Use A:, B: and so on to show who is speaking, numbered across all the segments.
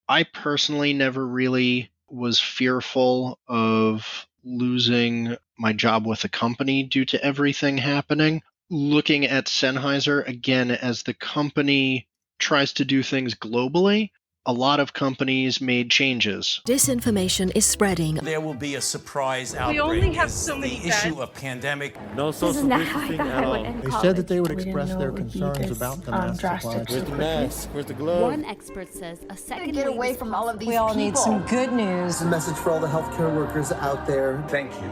A: I personally never really was fearful of losing my job with the company due to everything happening. Looking at Sennheiser, again, as the company tries to do things globally, a lot of companies made changes.
B: Disinformation is spreading.
C: There will be a surprise outbreak.
D: We only have so many
C: the issue of pandemic.
E: No social distancing at all.
F: They said that they would express their concerns about the mask supply.
E: Where's the mask? Where's the glove?
G: One expert says a second
H: get away from all of these
D: We all need some good news.
I: A message for all the healthcare workers out there.
C: Thank you.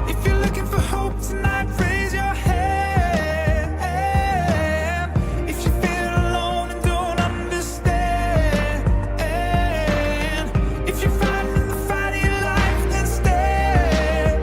J: If you're looking for hope tonight, raise your hand. If you feel alone and don't understand, if you're fighting the fight of your life, then stand.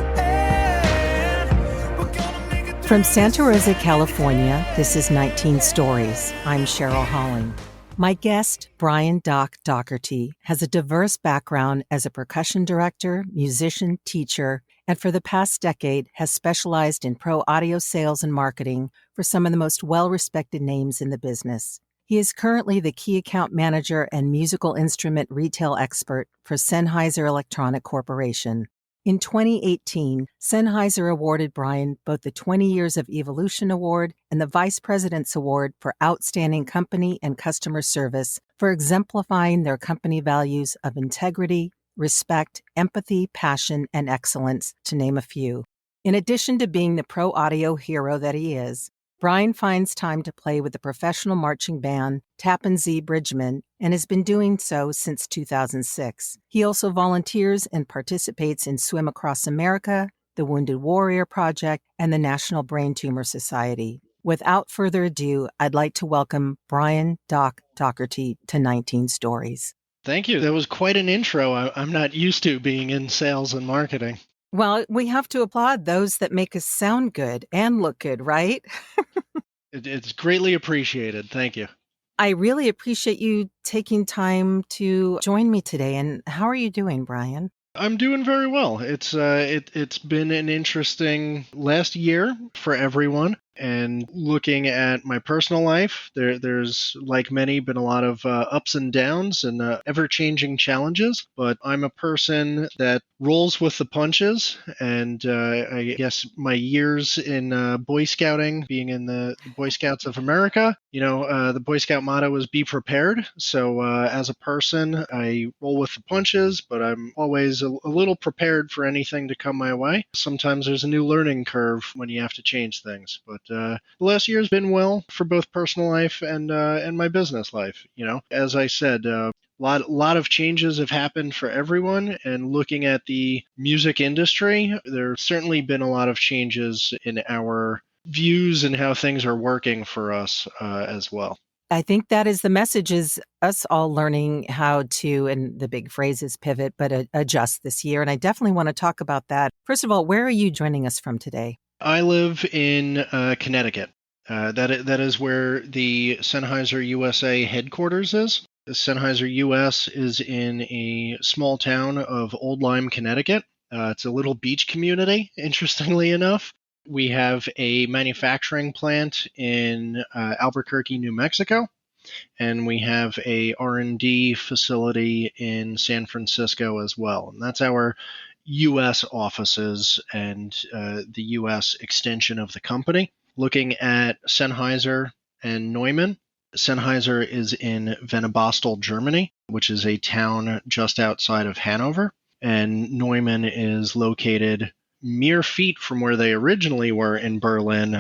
J: We're gonna make it
K: From Santa Rosa, California, this is 19 Stories. I'm Cheryl Holling. My guest, Brian Dougherty, has a diverse background as a percussion director, musician, teacher, and for the past decade has specialized in pro audio sales and marketing for some of the most well-respected names in the business. He is currently the key account manager and musical instrument retail expert for Sennheiser Electronic Corporation. In 2018, Sennheiser awarded Brian both the 20 Years of Evolution Award and the Vice President's Award for Outstanding Company and Customer Service for exemplifying their company values of integrity, respect, empathy, passion, and excellence, to name a few. In addition to being the pro audio hero that he is, Brian finds time to play with the professional marching band Tappan Zee Bridgeman and has been doing so since 2006. He also volunteers and participates in Swim Across America, the Wounded Warrior Project, and the National Brain Tumor Society. Without further ado, I'd like to welcome Brian Dougherty to 19 Stories.
A: Thank you. That was quite an intro. I'm not used to being in sales and marketing.
K: Well, we have to applaud those that make us sound good and look good, right?
A: It's greatly appreciated. Thank you.
K: I really appreciate you taking time to join me today. And how are you doing, Brian?
A: I'm doing very well. It's been an interesting last year for everyone. And looking at my personal life, there's, like many, been a lot of ups and downs and ever-changing challenges. But I'm a person that rolls with the punches. And I guess my years in Boy Scouting, being in the Boy Scouts of America, the Boy Scout motto is be prepared. So as a person, I roll with the punches, but I'm always a little prepared for anything to come my way. Sometimes there's a new learning curve when you have to change things. But the last year has been well for both personal life and my business life. As I said, a lot of changes have happened for everyone. And looking at the music industry, there's certainly been a lot of changes in our views and how things are working for us as well.
K: I think that is the message, is us all learning how to, and the big phrase is pivot, but adjust this year. And I definitely want to talk about that. First of all, where are you joining us from today?
A: I live in Connecticut. That is where the Sennheiser USA headquarters is. The Sennheiser US is in a small town of Old Lyme, Connecticut. It's a little beach community, interestingly enough. We have a manufacturing plant in Albuquerque, New Mexico, and we have a R&D facility in San Francisco as well. And that's our U.S. offices and the U.S. extension of the company. Looking at Sennheiser and Neumann, Sennheiser is in Venebostel, Germany, which is a town just outside of Hanover, and Neumann is located mere feet from where they originally were in Berlin,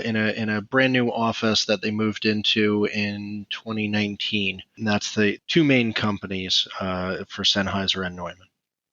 A: in a brand new office that they moved into in 2019. And that's the two main companies for Sennheiser and Neumann.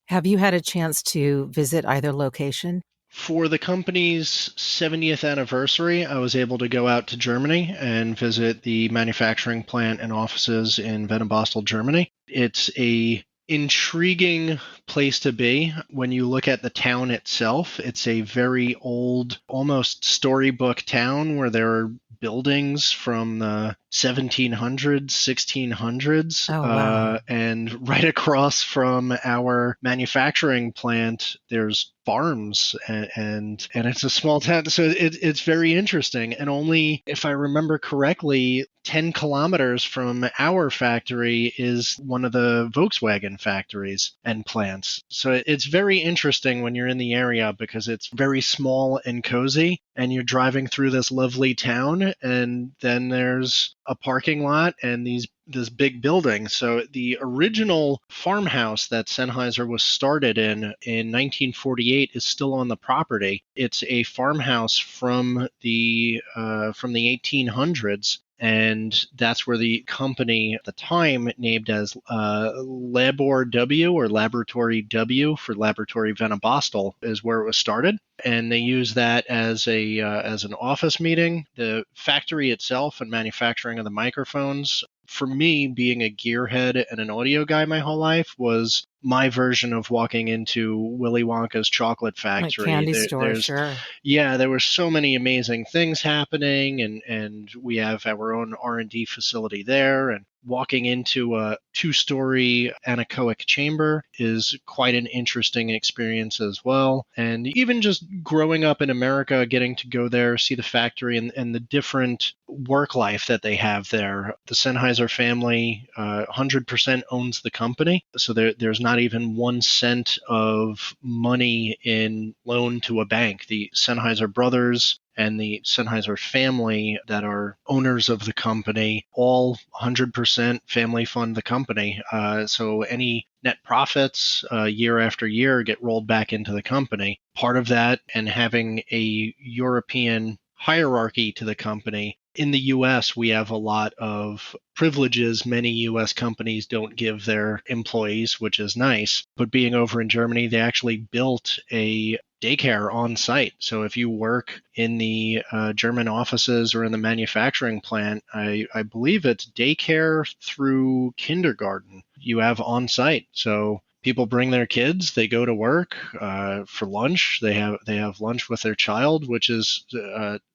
K: Have you had a chance to visit either location?
A: For the company's 70th anniversary, I was able to go out to Germany and visit the manufacturing plant and offices in Venebostel, Germany. It's a intriguing place to be. When you look at the town itself, it's a very old, almost storybook town where there are buildings from the 1700s, 1600s.
K: Oh, wow.
A: And right across from our manufacturing plant, there's farms, and it's a small town, so it's very interesting. And only, if I remember correctly, 10 kilometers from our factory is one of the Volkswagen factories and plants. So it's very interesting when you're in the area because it's very small and cozy, and you're driving through this lovely town, and then there's a parking lot and this big building. So the original farmhouse that Sennheiser was started in 1948 is still on the property. It's a farmhouse from the 1800s. And that's where the company at the time, named as Labor W, or Laboratory W for Laboratory Venabostel, is where it was started. And they use that as an office meeting. The factory itself and manufacturing of the microphones, for me, being a gearhead and an audio guy my whole life, was my version of walking into Willy Wonka's chocolate factory.
K: Like candy store, sure.
A: Yeah, there were so many amazing things happening, and we have our own R&D facility there, and walking into a 2-story anechoic chamber is quite an interesting experience as well. And even just growing up in America, getting to go there, see the factory, and the different work life that they have there. The Sennheiser family 100% owns the company, so there's not even 1 cent of money in loan to a bank. The Sennheiser brothers and the Sennheiser family that are owners of the company all 100% family fund the company. So any net profits year after year get rolled back into the company. Part of that, and having a European hierarchy to the company. In the U.S., we have a lot of privileges many U.S. companies don't give their employees, which is nice. But being over in Germany, they actually built a daycare on site. So if you work in the German offices or in the manufacturing plant, I believe it's daycare through kindergarten you have on site. So people bring their kids, they go to work for lunch. They have lunch with their child, which is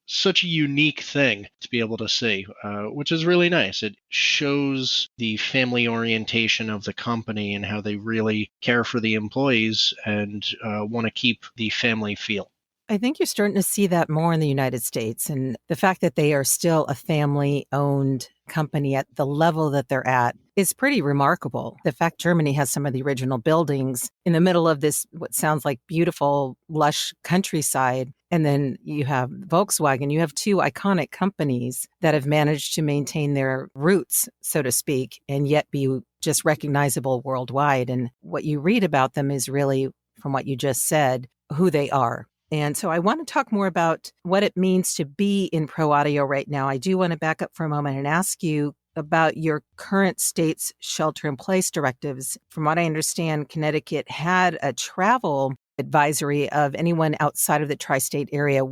A: such a unique thing to be able to see, which is really nice. It shows the family orientation of the company and how they really care for the employees and want to keep the family feel.
K: I think you're starting to see that more in the United States, and the fact that they are still a family-owned company at the level that they're at is pretty remarkable. The fact Germany has some of the original buildings in the middle of this, what sounds like beautiful, lush countryside, and then you have Volkswagen. You have 2 iconic companies that have managed to maintain their roots, so to speak, and yet be just recognizable worldwide. And what you read about them is really, from what you just said, who they are. And so I want to talk more about what it means to be in pro audio right now. I do want to back up for a moment and ask you about your current state's shelter-in-place directives. From what I understand, Connecticut had a travel advisory of anyone outside of the tri-state area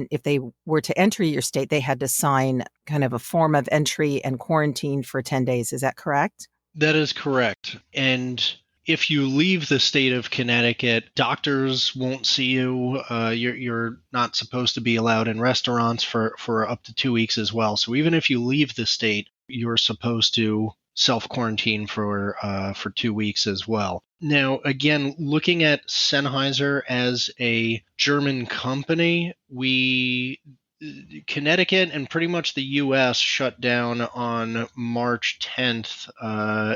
K: if they were to enter your state, they had to sign kind of a form of entry and quarantine for 10 days. Is that correct?
A: That is correct. And if you leave the state of Connecticut, doctors won't see you. You're not supposed to be allowed in restaurants for up to 2 weeks as well. So even if you leave the state, you're supposed to self-quarantine for 2 weeks as well. Now, again, looking at Sennheiser as a German company, Connecticut and pretty much the U.S. shut down on March 10th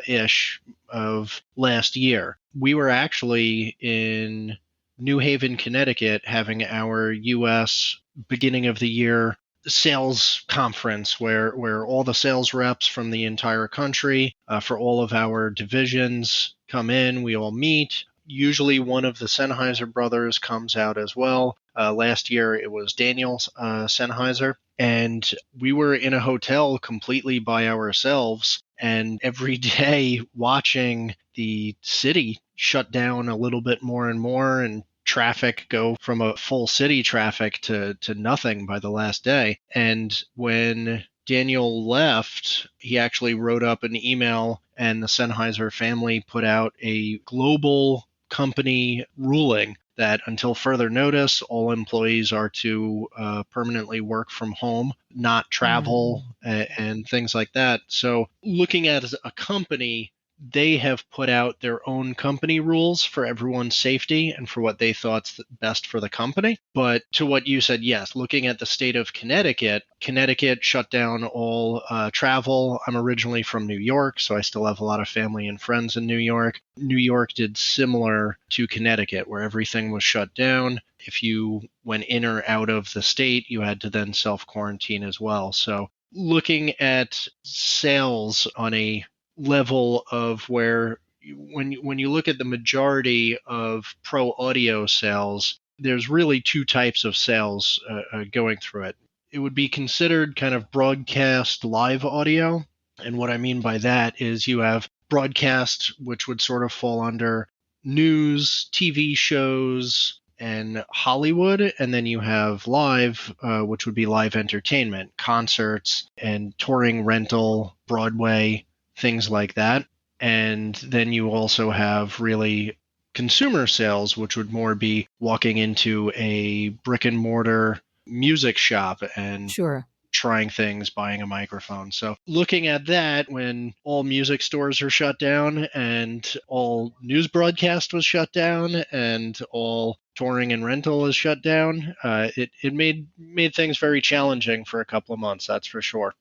A: ish of last year. We were actually in New Haven, Connecticut, having our U.S. beginning of the year sales conference where all the sales reps from the entire country for all of our divisions come in. We all meet. Usually one of the Sennheiser brothers comes out as well. Last year it was Daniel Sennheiser. And we were in a hotel completely by ourselves, and every day watching the city shut down a little bit more and more, and traffic go from a full city traffic to nothing by the last day. And when Daniel left, he actually wrote up an email, and the Sennheiser family put out a global company ruling that until further notice, all employees are to permanently work from home, not travel, and things like that. So looking at as a company, they have put out their own company rules for everyone's safety and for what they thought's best for the company. But to what you said, yes, looking at the state of Connecticut, Connecticut shut down all travel. I'm originally from New York, so I still have a lot of family and friends in New York. New York did similar to Connecticut, where everything was shut down. If you went in or out of the state, you had to then self-quarantine as well. So looking at sales on a level of where when you look at the majority of pro audio sales, there's really two types of sales going through it. It would be considered kind of broadcast live audio. And what I mean by that is you have broadcast, which would sort of fall under news, TV shows, and Hollywood, and then you have live, which would be live entertainment, concerts and touring rental, Broadway, things like that. And then you also have really consumer sales, which would more be walking into a brick and mortar music shop and
K: Sure.
A: trying things, buying a microphone. So looking at that, when all music stores are shut down and all news broadcast was shut down and all touring and rental is shut down, it made things very challenging for a couple of months, that's for sure.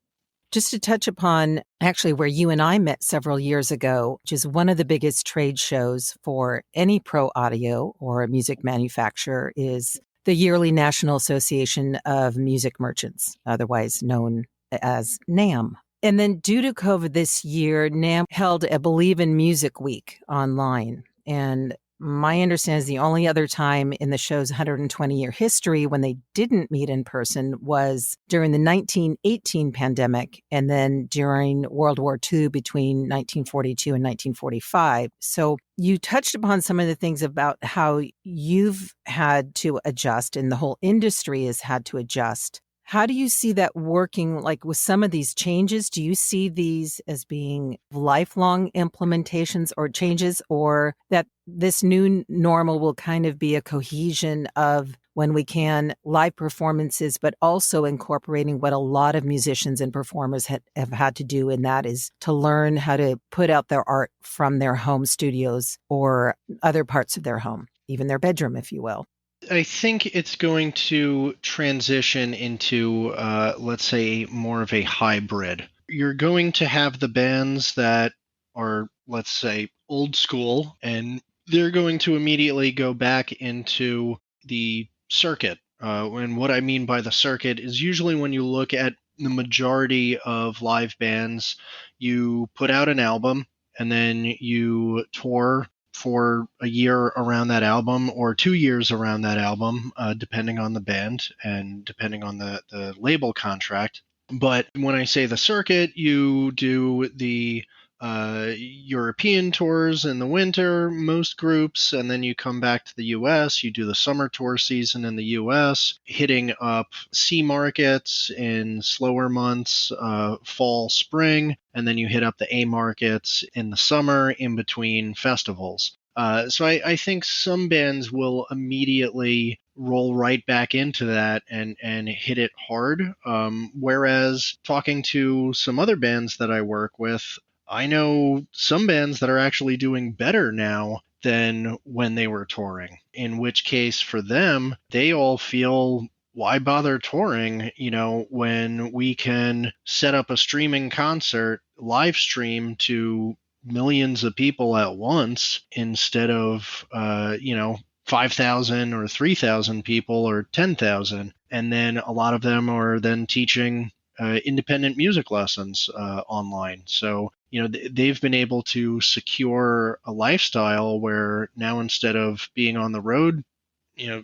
K: Just to touch upon actually where you and I met several years ago, which is one of the biggest trade shows for any pro audio or a music manufacturer, is the yearly National Association of Music Merchants, otherwise known as NAMM. And then due to COVID this year, NAMM held a Believe in Music Week online. And my understanding is the only other time in the show's 120-year history when they didn't meet in person was during the 1918 pandemic and then during World War II between 1942 and 1945. So you touched upon some of the things about how you've had to adjust and the whole industry has had to adjust. How do you see that working, like with some of these changes? Do you see these as being lifelong implementations or changes, or that this new normal will kind of be a cohesion of, when we can, live performances, but also incorporating what a lot of musicians and performers have had to do, and that is to learn how to put out their art from their home studios or other parts of their home, even their bedroom, if you will?
A: I think it's going to transition into, let's say, more of a hybrid. You're going to have the bands that are, let's say, old school, and they're going to immediately go back into the circuit. And what I mean by the circuit is usually when you look at the majority of live bands, you put out an album and then you tour for a year around that album or 2 years around that album, depending on the band and depending on the label contract. But when I say the circuit, you do the European tours in the winter, most groups, and then you come back to the U.S., you do the summer tour season in the U.S., hitting up C markets in slower months, fall, spring, and then you hit up the A markets in the summer in between festivals. So I think some bands will immediately roll right back into that and hit it hard. Whereas talking to some other bands that I work with, I know some bands that are actually doing better now than when they were touring, in which case for them, they all feel, why bother touring, when we can set up a streaming concert, live stream to millions of people at once instead of, 5,000 or 3,000 people or 10,000. And then a lot of them are then teaching independent music lessons online. So, they've been able to secure a lifestyle where now instead of being on the road,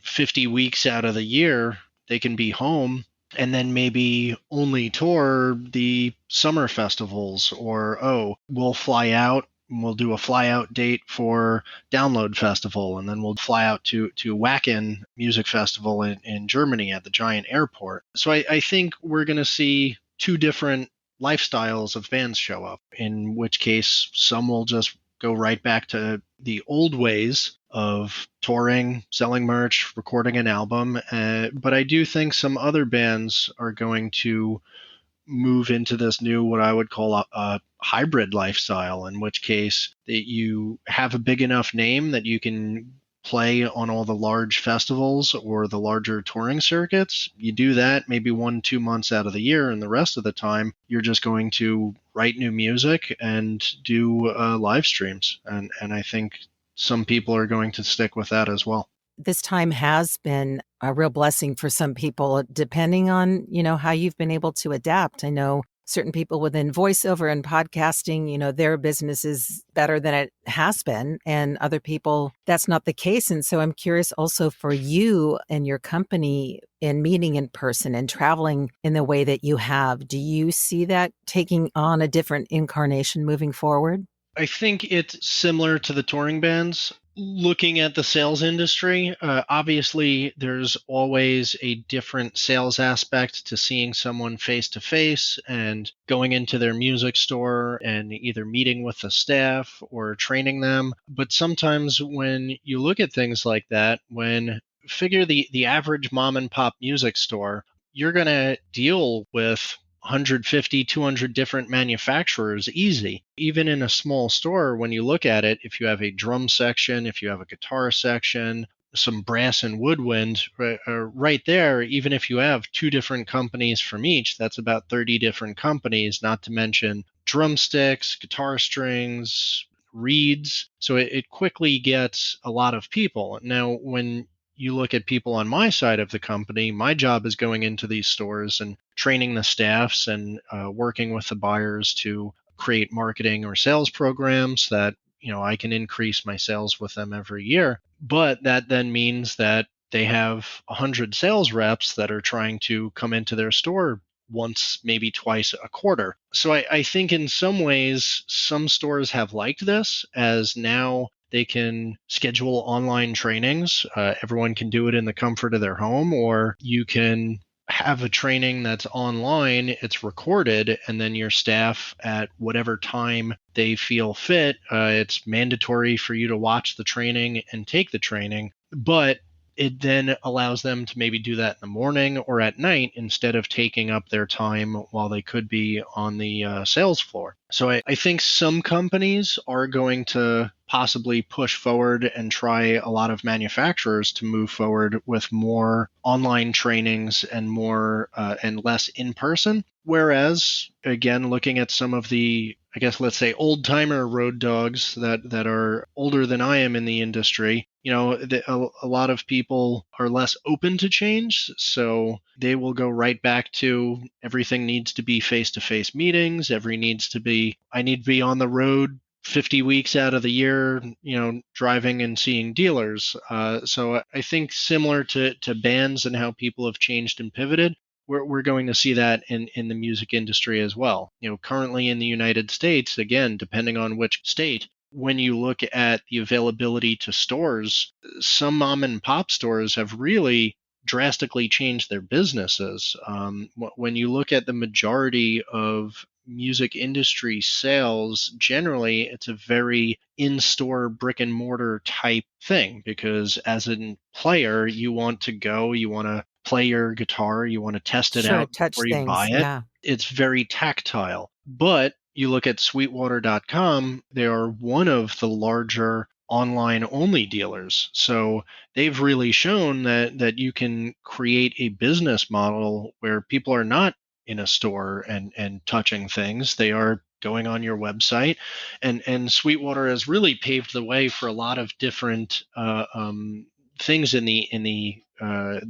A: 50 weeks out of the year, they can be home and then maybe only tour the summer festivals, or, we'll fly out and we'll do a fly out date for Download Festival, and then we'll fly out to Wacken Music Festival in Germany at the giant airport. So I think we're going to see two different lifestyles of bands show up, in which case some will just go right back to the old ways of touring, selling merch, recording an album. But I do think some other bands are going to move into this new, what I would call a hybrid lifestyle, in which case that you have a big enough name that you can play on all the large festivals or the larger touring circuits. You do that maybe 1-2 months out of the year, and the rest of the time you're just going to write new music and do live streams. And I think some people are going to stick with that as well.
K: This time has been a real blessing for some people, depending on, how you've been able to adapt. I know certain people within voiceover and podcasting, their business is better than it has been. And other people, that's not the case. And so I'm curious also for you and your company in meeting in person and traveling in the way that you have. Do you see that taking on a different incarnation moving forward?
A: I think it's similar to the touring bands. Looking at the sales industry, obviously there's always a different sales aspect to seeing someone face to face and going into their music store and either meeting with the staff or training them. But sometimes when you look at things like that, figure the average mom and pop music store, you're going to deal with 150, 200 different manufacturers easy. Even in a small store, when you look at it, if you have a drum section, if you have a guitar section, some brass and woodwind, right there, even if you have 2 different companies from each, that's about 30 different companies, not to mention drumsticks, guitar strings, reeds. So it quickly gets a lot of people. Now, when you look at people on my side of the company, my job is going into these stores and training the staffs and working with the buyers to create marketing or sales programs that, I can increase my sales with them every year. But that then means that they have 100 sales reps that are trying to come into their store once, maybe twice a quarter. So I think in some ways, some stores have liked this, as now they can schedule online trainings. Everyone can do it in the comfort of their home, or you can have a training that's online, it's recorded, and then your staff at whatever time they feel fit, it's mandatory for you to watch the training and take the training. But it then allows them to maybe do that in the morning or at night instead of taking up their time while they could be on the sales floor. So I think some companies are going to possibly push forward and try a lot of manufacturers to move forward with more online trainings and more and less in person. Whereas, again, looking at some of the, I guess, let's say old timer road dogs that are older than I am in the industry, a lot of people are less open to change. So they will go right back to everything needs to be face-to-face meetings. I need to be on the road 50 weeks out of the year, driving and seeing dealers. So I think similar to bands and how people have changed and pivoted, we're going to see that in the music industry as well. Currently in the United States, again, depending on which state, when you look at the availability to stores, some mom and pop stores have really drastically changed their businesses. When you look at the majority of music industry sales, generally it's a very in-store brick and mortar type thing, because as a player, you want to play your guitar, you want to test it out before you buy it.
K: Yeah.
A: It's very tactile. But you look at Sweetwater.com, they are one of the larger online only dealers. So they've really shown that you can create a business model where people are not in a store and touching things. They are going on your website, and Sweetwater has really paved the way for a lot of different things in the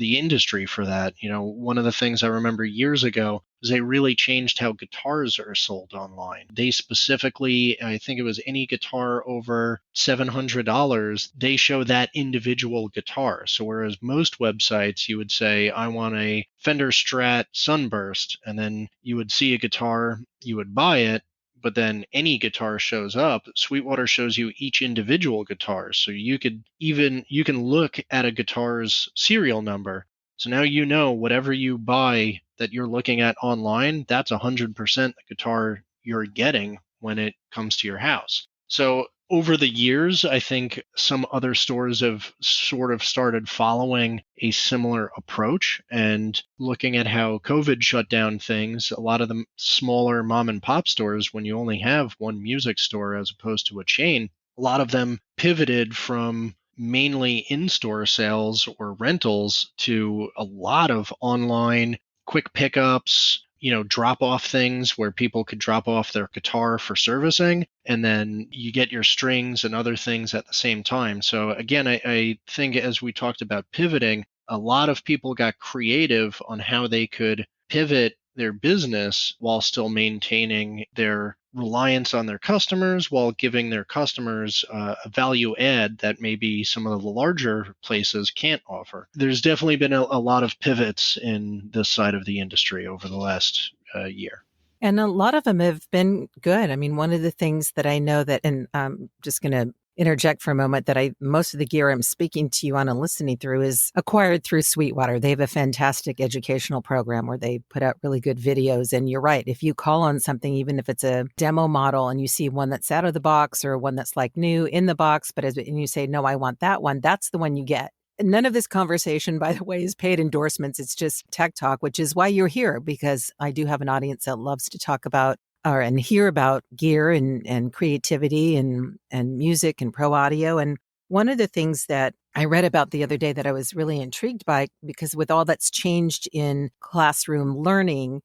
A: industry for that. One of the things I remember years ago is they really changed how guitars are sold online. They specifically, I think it was any guitar over $700, they show that individual guitar. So whereas most websites, you would say, I want a Fender Strat Sunburst, and then you would see a guitar, you would buy it, but then any guitar shows up. Sweetwater shows you each individual guitar. So you can look at a guitar's serial number. So now whatever you buy that you're looking at online, that's 100% the guitar you're getting when it comes to your house. So over the years, I think some other stores have sort of started following a similar approach and looking at how COVID shut down things. A lot of the smaller mom and pop stores, when you only have one music store as opposed to a chain, a lot of them pivoted from mainly in-store sales or rentals to a lot of online quick pickups, drop off things where people could drop off their guitar for servicing, and then you get your strings and other things at the same time. So again, I think as we talked about pivoting, a lot of people got creative on how they could pivot their business while still maintaining their reliance on their customers, while giving their customers a value add that maybe some of the larger places can't offer. There's definitely been a lot of pivots in this side of the industry over the last year.
K: And a lot of them have been good. I mean, one of the things that I know that, and I'm just going to interject for a moment, that most of the gear I'm speaking to you on and listening through is acquired through Sweetwater. They have a fantastic educational program where they put out really good videos. And you're right. If you call on something, even if it's a demo model and you see one that's out of the box or one that's like new in the box, and you say, no, I want that one, that's the one you get. None of this conversation, by the way, is paid endorsements. It's just tech talk, which is why you're here, because I do have an audience that loves to talk about and hear about gear and creativity and music and pro audio. And one of the things that I read about the other day that I was really intrigued by, because with all that's changed in classroom learning,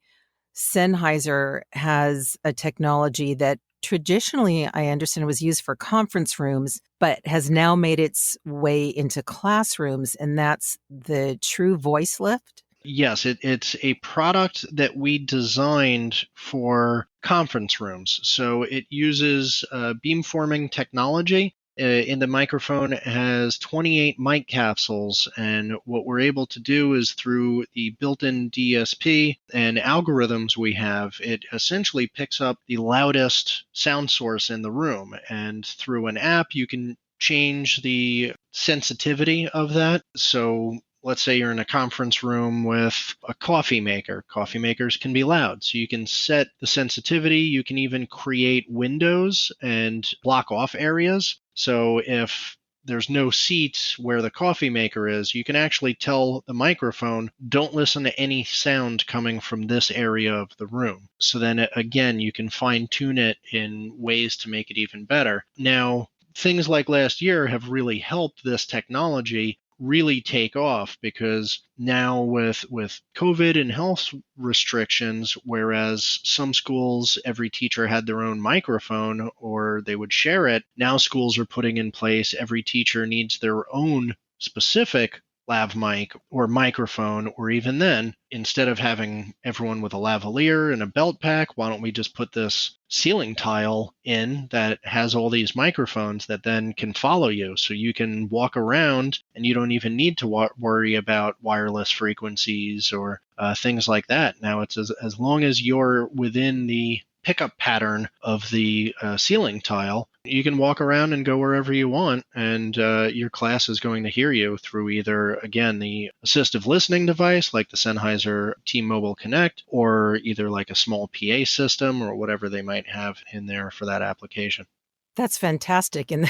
K: Sennheiser has a technology that traditionally, I understand, was used for conference rooms, but has now made its way into classrooms, and that's the True Voice Lift.
A: Yes, it's a product that we designed for conference rooms. So it uses beamforming technology. In the microphone, it has 28 mic capsules, and what we're able to do is through the built-in DSP and algorithms we have, it essentially picks up the loudest sound source in the room, and through an app you can change the sensitivity of that. So let's say you're in a conference room with a coffee maker. Coffee makers can be loud, so you can set the sensitivity. You can even create windows and block off areas. So if there's no seats where the coffee maker is, you can actually tell the microphone, don't listen to any sound coming from this area of the room. So then again, you can fine tune it in ways to make it even better. Now, things like last year have really helped this technology really take off, because now with COVID and health restrictions, whereas some schools, every teacher had their own microphone or they would share it, now schools are putting in place every teacher needs their own specific lav mic or microphone, or even then, instead of having everyone with a lavalier and a belt pack, why don't we just put this ceiling tile in that has all these microphones that then can follow you, so you can walk around and you don't even need to worry about wireless frequencies or things like that. Now it's as long as you're within the pickup pattern of the ceiling tile, you can walk around and go wherever you want, and your class is going to hear you through either, again, the assistive listening device like the Sennheiser T-Mobile Connect, or either like a small PA system or whatever they might have in there for that application.
K: That's fantastic. And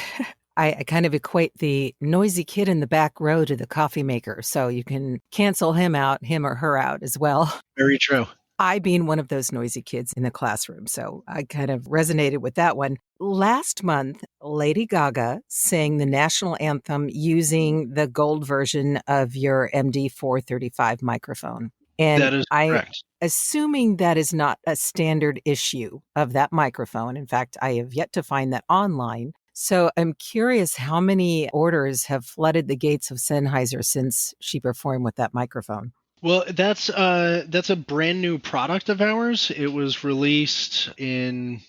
K: I kind of equate the noisy kid in the back row to the coffee maker, so you can cancel him or her out as well.
A: Very true.
K: I being one of those noisy kids in the classroom, so I kind of resonated with that one. Last month, Lady Gaga sang the national anthem using the gold version of your MD435 microphone. And
A: that is correct.
K: Assuming that is not a standard issue of that microphone. In fact, I have yet to find that online. So I'm curious how many orders have flooded the gates of Sennheiser since she performed with that microphone.
A: Well, that's a brand new product of ours. It was released I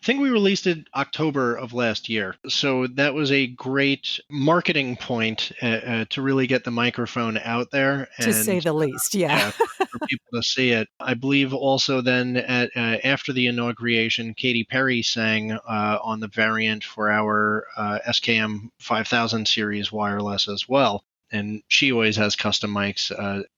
A: think we released it October of last year. So that was a great marketing point to really get the microphone out there.
K: To say the least, yeah.
A: For people to see it. I believe also then after the inauguration, Katy Perry sang on the variant for our SKM 5000 series wireless as well. And she always has custom mics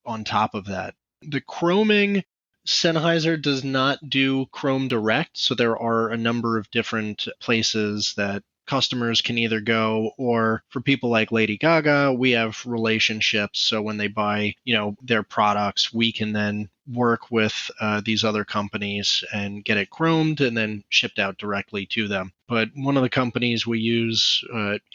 A: on top of that. The chroming, Sennheiser does not do Chrome Direct, so there are a number of different places that customers can either go, or for people like Lady Gaga, we have relationships. So when they buy, their products, we can then work with these other companies and get it chromed and then shipped out directly to them. But one of the companies we use,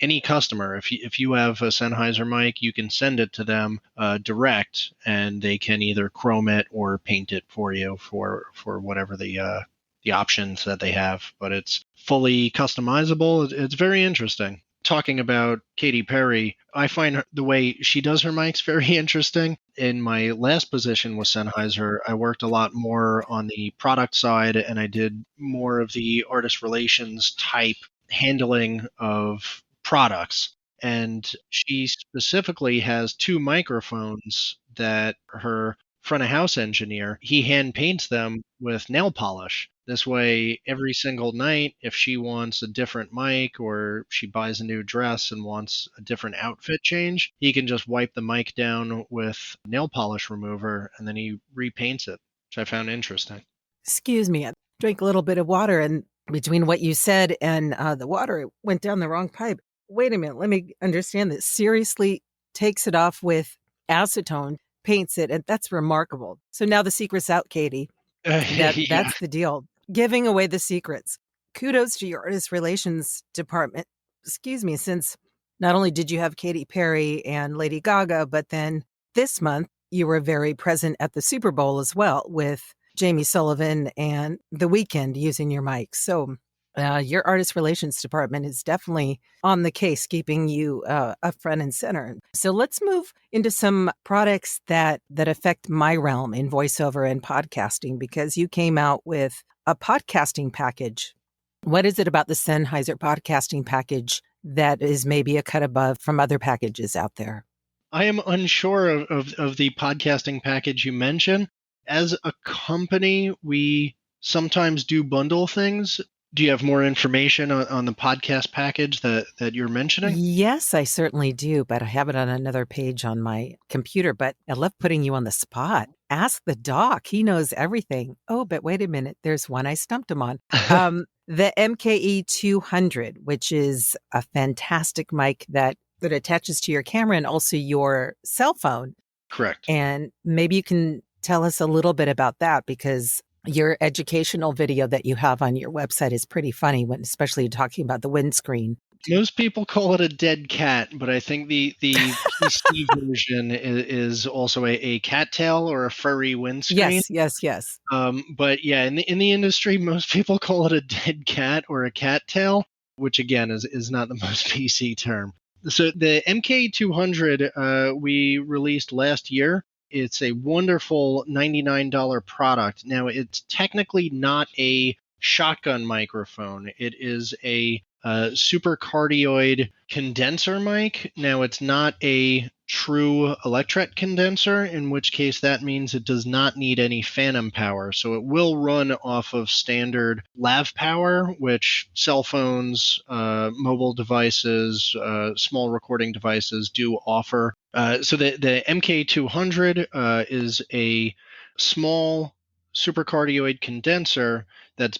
A: any customer, if you have a Sennheiser mic, you can send it to them direct, and they can either chrome it or paint it for you for whatever the options that they have. But it's fully customizable. It's very interesting. Talking about Katy Perry, I find the way she does her mics very interesting. In my last position with Sennheiser, I worked a lot more on the product side, and I did more of the artist relations type handling of products. And she specifically has two microphones that her front of house engineer, he hand paints them with nail polish. This way, every single night, if she wants a different mic or she buys a new dress and wants a different outfit change, he can just wipe the mic down with nail polish remover, and then he repaints it, which I found interesting.
K: Excuse me, I drank a little bit of water, and between what you said and the water, it went down the wrong pipe. Wait a minute, let me understand this. Seriously takes it off with acetone, paints it, and that's remarkable. So now the secret's out, Katie.
A: Yeah.
K: That's the deal. Giving away the secrets. Kudos to your artist relations department. Excuse me, since not only did you have Katy Perry and Lady Gaga, but then this month you were very present at the Super Bowl as well with Jamie Sullivan and The Weeknd using your mic. So your artist relations department is definitely on the case, keeping you up front and center. So let's move into some products that affect my realm in voiceover and podcasting, because you came out with a podcasting package. What is it about the Sennheiser podcasting package that is maybe a cut above from other packages out there?
A: I am unsure of the podcasting package you mentioned. As a company, we sometimes do bundle things. Do you have more information on the podcast package that you're mentioning?
K: Yes, I certainly do, but I have it on another page on my computer. But I love putting you on the spot. Ask the doc. He knows everything. Oh, but wait a minute. There's one I stumped him on. The MKE 200, which is a fantastic mic that attaches to your camera and also your cell phone.
A: Correct.
K: And maybe you can tell us a little bit about that, because your educational video that you have on your website is pretty funny, especially talking about the windscreen.
A: Most people call it a dead cat, but I think the PC version is also a cattail or a furry windscreen.
K: Yes.
A: But yeah, in the industry, most people call it a dead cat or a cattail, which again is not the most PC term. So the MK200 we released last year. It's a wonderful $99 product. Now, it's technically not a shotgun microphone. It is a supercardioid condenser mic. Now, it's not a true electret condenser, in which case that means it does not need any phantom power. So it will run off of standard lav power, which cell phones, mobile devices, small recording devices do offer. So the MK200 is a small supercardioid condenser that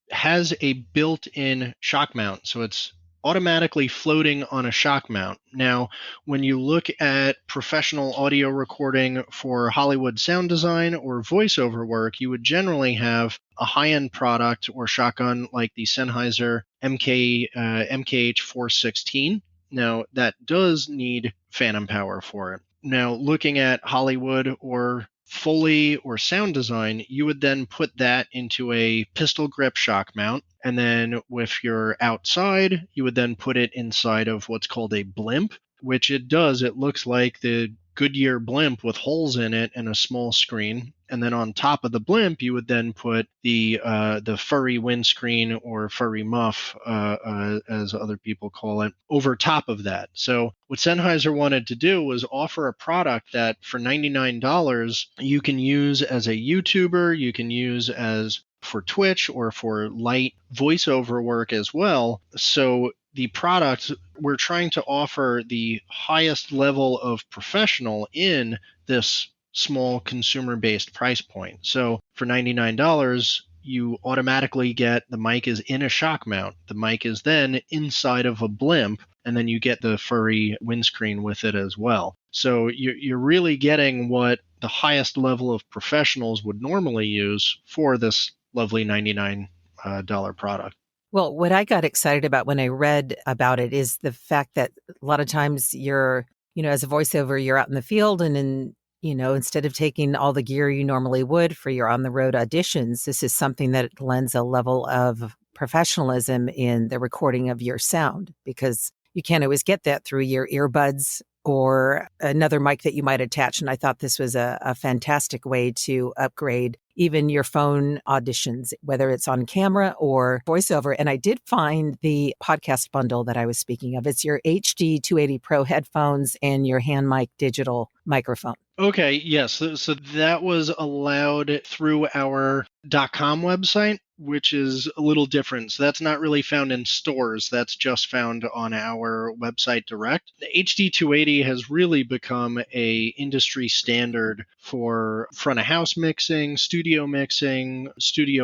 A: has a built-in shock mount. So it's automatically floating on a shock mount. Now, when you look at professional audio recording for Hollywood sound design or voiceover work, you would generally have a high-end product or shotgun like the Sennheiser MKH416. Now, that does need phantom power for it. Now, looking at Hollywood or Foley or sound design, you would then put that into a pistol grip shock mount. And then if you're outside, you would then put it inside of what's called a blimp, which it does. It looks like the Goodyear blimp with holes in it and a small screen. And then on top of the blimp, you would then put the furry windscreen or furry muff, as other people call it, over top of that. So what Sennheiser wanted to do was offer a product that for $99 you can use as a YouTuber, you can use as for Twitch or for light voiceover work as well. So the product, we're trying to offer the highest level of professional in this small consumer-based price point. So for $99, you automatically get the mic is in a shock mount. The mic is then inside of a blimp, and then you get the furry windscreen with it as well. So you're really getting what the highest level of professionals would normally use for this lovely $99 product.
K: Well, what I got excited about when I read about it is the fact that a lot of times you're, as a voiceover, you're out in the field and instead of taking all the gear you normally would for your on the road auditions, this is something that lends a level of professionalism in the recording of your sound, because you can't always get that through your earbuds or another mic that you might attach. And I thought this was a fantastic way to upgrade even your phone auditions, whether it's on camera or voiceover. And I did find the podcast bundle that I was speaking of. It's your HD 280 Pro headphones and your hand mic digital microphone.
A: Okay, yes. So that was allowed through our .com website, which is a little different. So that's not really found in stores. That's just found on our website direct. The HD 280 has really become a industry standard for front of house mixing, studio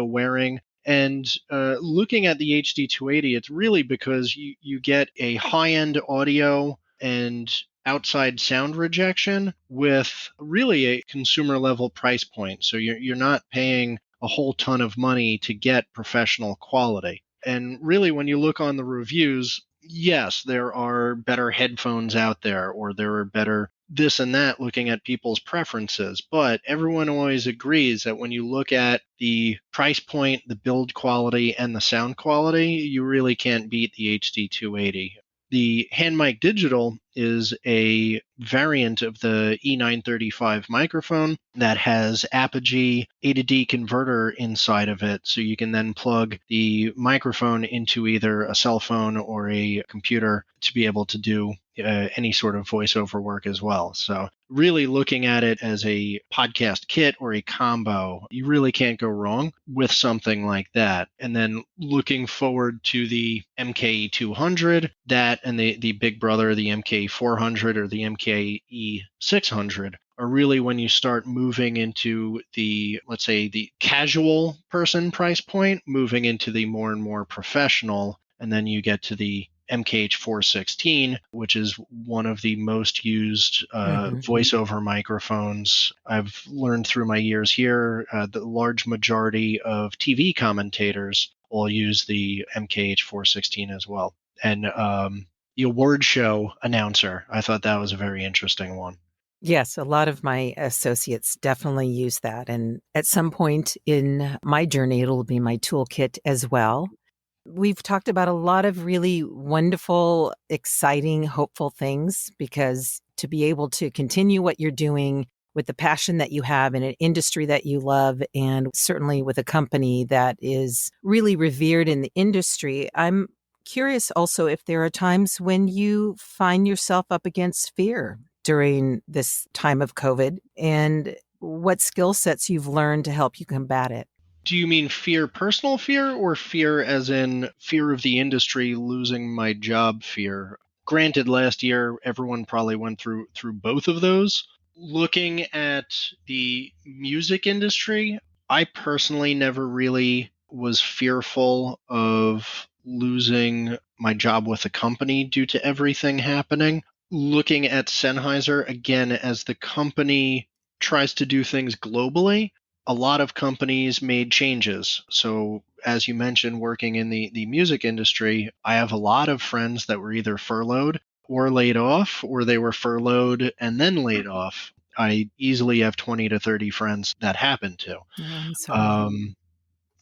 A: wearing. And looking at the HD 280, it's really because you get a high-end audio and outside sound rejection with really a consumer level price point. So you're not paying a whole ton of money to get professional quality. And really, when you look on the reviews, yes, there are better headphones out there, or there are better this and that looking at people's preferences. But everyone always agrees that when you look at the price point, the build quality, and the sound quality, you really can't beat the HD 280. The hand mic digital is a variant of the E935 microphone that has Apogee A to D converter inside of it. So you can then plug the microphone into either a cell phone or a computer to be able to do any sort of voiceover work as well. So really looking at it as a podcast kit or a combo, you really can't go wrong with something like that. And then looking forward to the MKE200, that and the big brother, the MKE400 or the MKE600, are really when you start moving into the, let's say, the casual person price point, moving into the more and more professional, and then you get to the MKH416, which is one of the most used voiceover microphones. I've learned through my years here, the large majority of TV commentators will use the MKH416 as well. And the award show announcer, I thought that was a very interesting one.
K: Yes, a lot of my associates definitely use that. And at some point in my journey, it'll be my toolkit as well. We've talked about a lot of really wonderful, exciting, hopeful things, because to be able to continue what you're doing with the passion that you have in an industry that you love, and certainly with a company that is really revered in the industry, I'm curious also if there are times when you find yourself up against fear during this time of COVID, and what skill sets you've learned to help you combat it.
A: Do you mean fear, personal fear, or fear as in fear of the industry, losing my job fear? Granted, last year, everyone probably went through both of those. Looking at the music industry, I personally never really was fearful of losing my job with a company due to everything happening. Looking at Sennheiser, again, as the company tries to do things globally, a lot of companies made changes. So as you mentioned, working in the music industry, I have a lot of friends that were either furloughed or laid off, or they were furloughed and then laid off. I easily have 20 to 30 friends that happened to.
K: I'm sorry.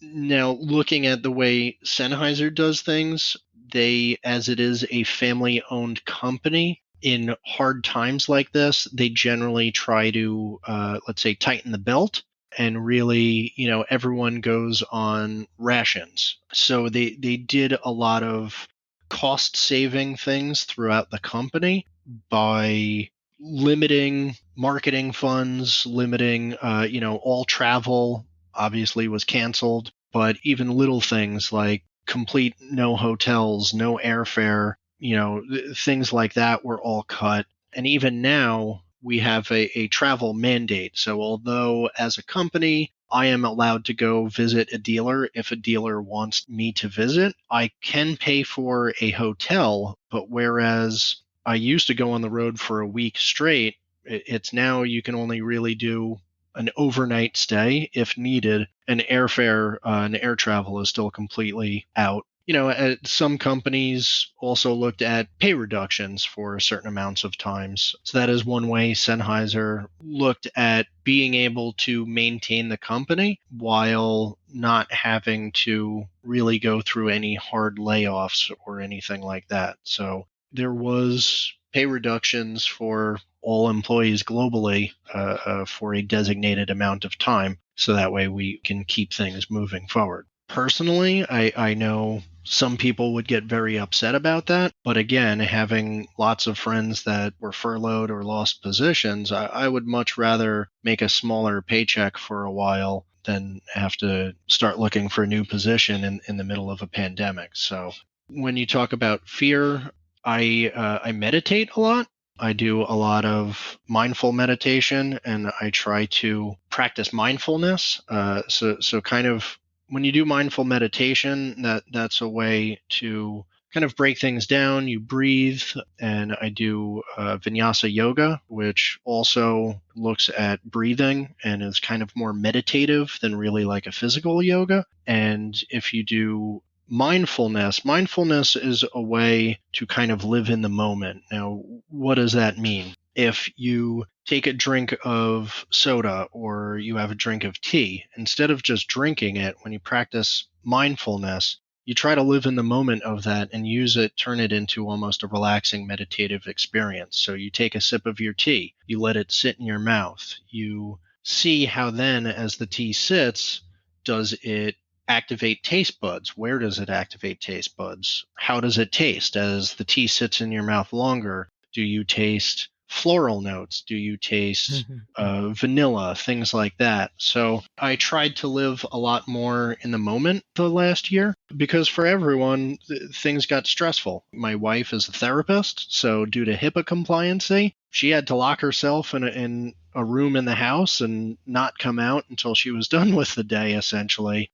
A: Now, looking at the way Sennheiser does things, they, as it is a family-owned company, in hard times like this, they generally try to, let's say, tighten the belt. And really, everyone goes on rations. So they did a lot of cost-saving things throughout the company by limiting marketing funds, limiting, all travel obviously was canceled, but even little things like complete no hotels, no airfare, things like that were all cut. And even now, we have a travel mandate. So although as a company, I am allowed to go visit a dealer if a dealer wants me to visit. I can pay for a hotel, but whereas I used to go on the road for a week straight, it's now you can only really do an overnight stay if needed, and airfare and air travel is still completely out. Some companies also looked at pay reductions for certain amounts of times. So that is one way Sennheiser looked at being able to maintain the company while not having to really go through any hard layoffs or anything like that. So there was pay reductions for all employees globally for a designated amount of time. So that way we can keep things moving forward. Personally, I know some people would get very upset about that. But again, having lots of friends that were furloughed or lost positions, I would much rather make a smaller paycheck for a while than have to start looking for a new position in the middle of a pandemic. So when you talk about fear, I meditate a lot. I do a lot of mindful meditation, and I try to practice mindfulness. So kind of when you do mindful meditation, that's a way to kind of break things down. You breathe, and I do vinyasa yoga, which also looks at breathing and is kind of more meditative than really like a physical yoga. And if you do mindfulness is a way to kind of live in the moment. Now, what does that mean? If you take a drink of soda or you have a drink of tea, instead of just drinking it, when you practice mindfulness, you try to live in the moment of that and turn it into almost a relaxing meditative experience. So you take a sip of your tea, you let it sit in your mouth. You see how then, as the tea sits, does it activate taste buds? Where does it activate taste buds? How does it taste? As the tea sits in your mouth longer, do you taste floral notes? Do you taste vanilla? Things like that. So I tried to live a lot more in the moment the last year because for everyone, things got stressful. My wife is a therapist, so due to HIPAA compliancy, she had to lock herself in a room in the house and not come out until she was done with the day, essentially.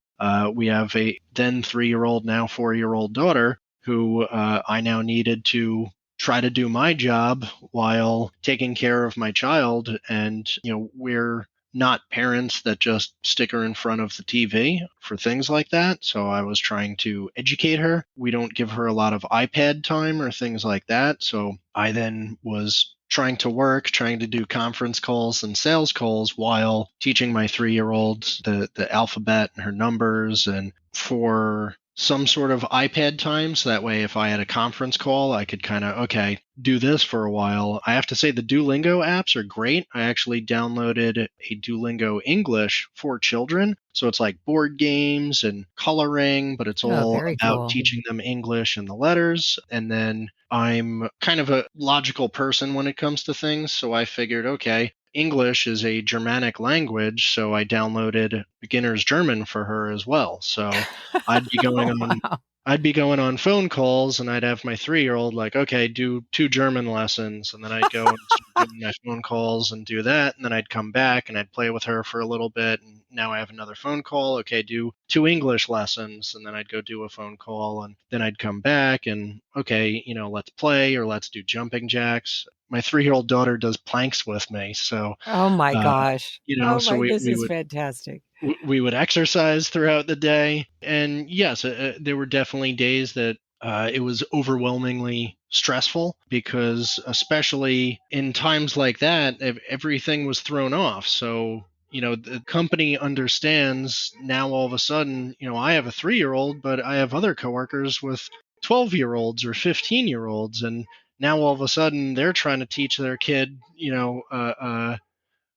A: We have a then 3-year-old, now 4-year-old daughter who I now needed to try to do my job while taking care of my child. And, we're not parents that just stick her in front of the TV for things like that. So I was trying to educate her. We don't give her a lot of iPad time or things like that. So I then was trying to do conference calls and sales calls while teaching my 3-year-old the alphabet and her numbers, and for some sort of iPad time. So that way, if I had a conference call, I could kind of, do this for a while. I have to say the Duolingo apps are great. I actually downloaded a Duolingo English for children. So it's like board games and coloring, but it's all about teaching them English and the letters. And then I'm kind of a logical person when it comes to things. So I figured, English is a Germanic language, so I downloaded beginner's German for her as well. So I'd be going on phone calls, and I'd have my 3-year-old do 2 German lessons, and then I'd go and start doing my phone calls and do that, and then I'd come back and I'd play with her for a little bit, and now I have another phone call. Do 2 English lessons, and then I'd go do a phone call, and then I'd come back and let's play or let's do jumping jacks. My 3-year-old daughter does planks with me, so
K: oh my gosh, this is
A: would,
K: fantastic.
A: We would exercise throughout the day, and yes, there were definitely days that it was overwhelmingly stressful because, especially in times like that, everything was thrown off. So the company understands now. All of a sudden, I have a 3-year-old, but I have other coworkers with 12-year-olds or 15-year-olds, and now all of a sudden they're trying to teach their kid,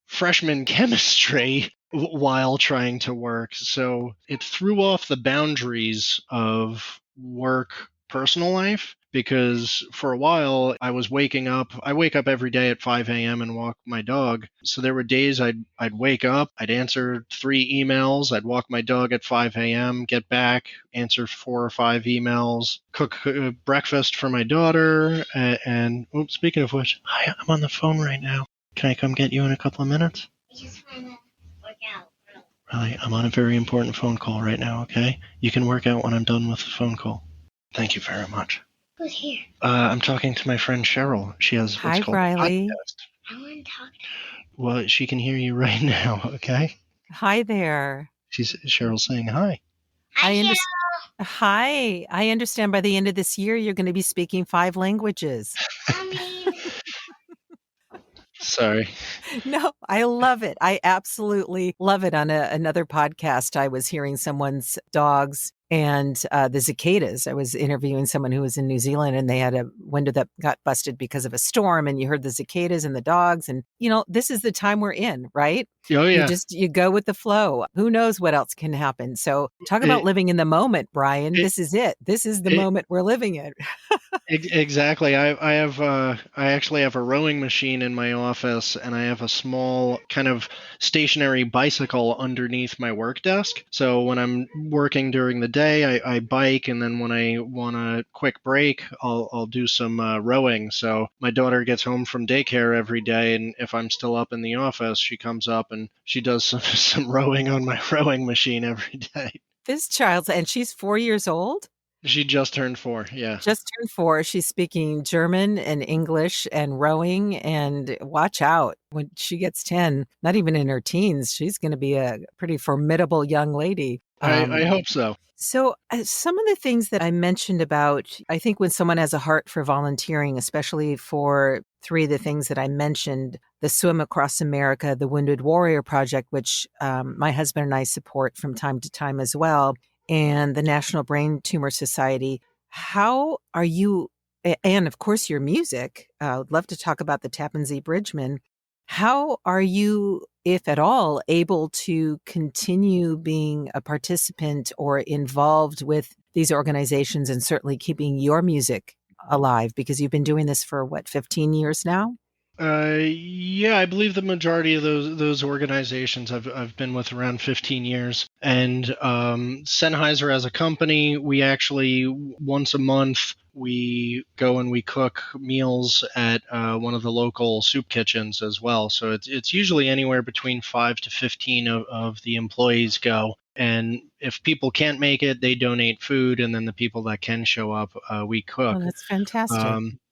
A: freshman chemistry while trying to work. So it threw off the boundaries of work, personal life, because for a while I wake up every day at 5 a.m. and walk my dog. So there were days I'd wake up, I'd answer 3 emails, I'd walk my dog at 5 a.m., get back, answer 4 or 5 emails, cook breakfast for my daughter, and speaking of which, hi, I'm on the phone right now. Can I come get you in a couple of minutes?
H: I just want to work out.
A: Riley, I'm on a very important phone call right now, okay? You can work out when I'm done with the phone call. Thank you very much.
H: Who's here?
A: I'm talking to my friend Cheryl. She has what's
K: Hi,
A: called
K: Riley.
A: a podcast.
H: I want to talk.
A: Well, she can hear you right now, okay?
K: Hi there.
A: Cheryl's saying hi.
H: Hi, Cheryl.
K: Hi. I understand by the end of this year, you're going to be speaking 5 languages.
A: Sorry.
K: No, I love it. I absolutely love it. On another podcast, I was hearing someone's dogs and the cicadas. I was interviewing someone who was in New Zealand, and they had a window that got busted because of a storm, and you heard the cicadas and the dogs. And, this is the time we're in, right?
A: Oh, yeah.
K: You go with the flow. Who knows what else can happen? So talk about living in the moment, Brian. This is it. This is the moment we're living in.
A: Exactly. I actually have a rowing machine in my office, and I have a small kind of stationary bicycle underneath my work desk. So when I'm working during the day, I bike, and then when I want a quick break, I'll do some rowing. So my daughter gets home from daycare every day, and if I'm still up in the office, she comes up and she does some rowing on my rowing machine every day.
K: This child's, and she's 4 years old?
A: She just turned 4, yeah.
K: Just turned 4. She's speaking German and English and rowing, and watch out. When she gets 10, not even in her teens, she's going to be a pretty formidable young lady.
A: I hope so.
K: So some of the things that I mentioned about, I think when someone has a heart for volunteering, especially for 3 of the things that I mentioned, the Swim Across America, the Wounded Warrior Project, which my husband and I support from time to time as well, and the National Brain Tumor Society. How are you, and of course your music, I'd love to talk about the Tappan Zee Bridgeman. How are you, if at all, able to continue being a participant or involved with these organizations and certainly keeping your music alive? Because you've been doing this for, 15 years now?
A: Yeah, I believe the majority of those organizations I've been with around 15 years. And Sennheiser as a company, we actually once a month we go and we cook meals at one of the local soup kitchens as well. So it's usually anywhere between 5 to 15 of the employees go. And if people can't make it, they donate food, and then the people that can show up, we cook.
K: Oh, that's fantastic.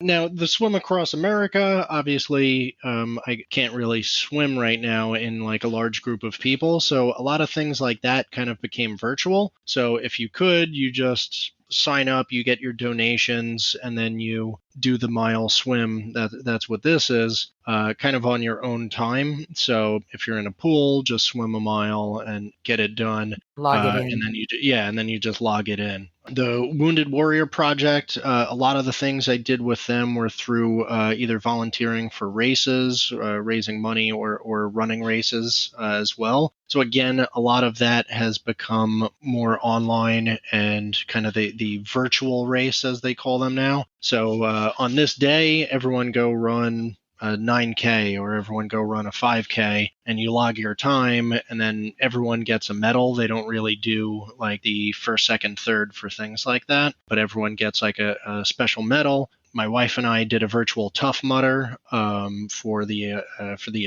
A: Now, the Swim Across America, obviously, I can't really swim right now in like a large group of people. So a lot of things like that kind of became virtual. So if you could, you just sign up, you get your donations, and then you do the mile swim. That's what this is, kind of on your own time. So if you're in a pool, just swim a mile and get it done.
K: Log it in.
A: And then you just log it in. The Wounded Warrior Project, a lot of the things I did with them were through either volunteering for races, raising money, or running races as well. So again, a lot of that has become more online and kind of the virtual race, as they call them now. So on this day, everyone go run a 9K or everyone go run a 5K, and you log your time, and then everyone gets a medal. They don't really do like the first, second, third for things like that, but everyone gets like a special medal. My wife and I did a virtual Tough Mudder for the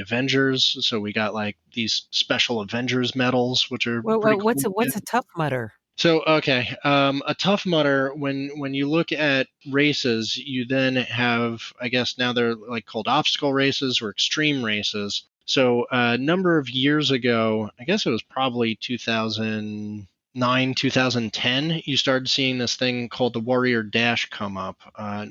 A: Avengers, so we got like these special Avengers medals, which are pretty cool.
K: What's a Tough Mudder?
A: So, okay, a Tough Mudder, when you look at races, you then have, I guess now they're like called obstacle races or extreme races. So a number of years ago, I guess it was probably 2009, 2010, you started seeing this thing called the Warrior Dash come up.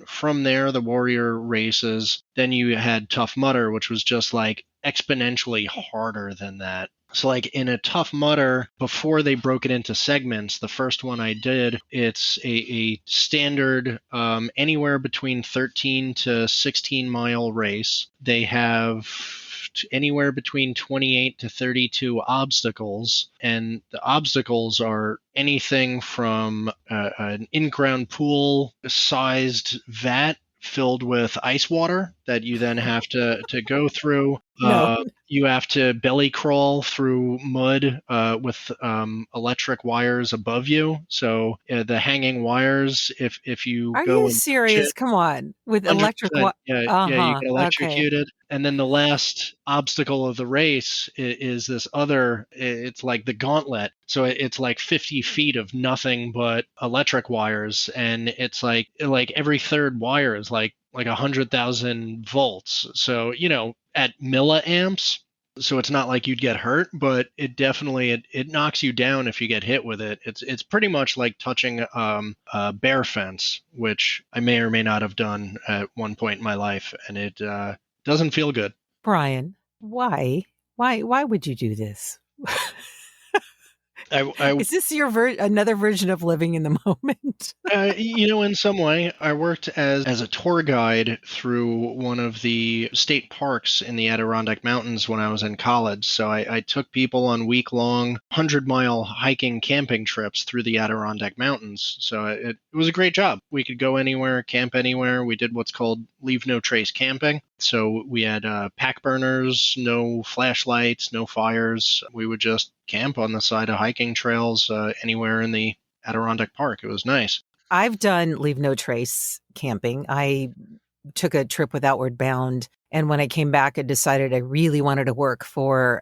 A: From there, the Warrior races, then you had Tough Mudder, which was just like exponentially harder than that. So like in a Tough Mudder, before they broke it into segments, the first one I did, it's a standard anywhere between 13 to 16 mile race. They have anywhere between 28 to 32 obstacles, and the obstacles are anything from an in-ground pool sized vat filled with ice water that you then have to go through.
K: No.
A: You have to belly crawl through mud with electric wires above you. So the hanging wires, if you
K: Are
A: go
K: you
A: and touch
K: serious?
A: it,
K: Come on. With electric
A: 100%, yeah, you
K: Uh-huh.
A: get
K: Okay.
A: electrocuted. And then the last obstacle of the race is this other, it's like the gauntlet. So it's like 50 feet of nothing but electric wires. And it's like every third wire is like 100,000 volts. So, at milliamps. So it's not like you'd get hurt, but it definitely it knocks you down if you get hit with it. It's pretty much like touching a bear fence, which I may or may not have done at one point in my life, and it doesn't feel good.
K: Brian, why? Why would you do this?
A: I
K: Is this your another version of living in the moment?
A: In some way, I worked as a tour guide through one of the state parks in the Adirondack Mountains when I was in college. So I took people on week-long, 100-mile hiking camping trips through the Adirondack Mountains. So it was a great job. We could go anywhere, camp anywhere. We did what's called leave no trace camping. So we had pack burners, no flashlights, no fires. We would just camp on the side of hiking trails anywhere in the Adirondack Park. It was nice.
K: I've done leave no trace camping. I took a trip with Outward Bound, and when I came back, I decided I really wanted to work for,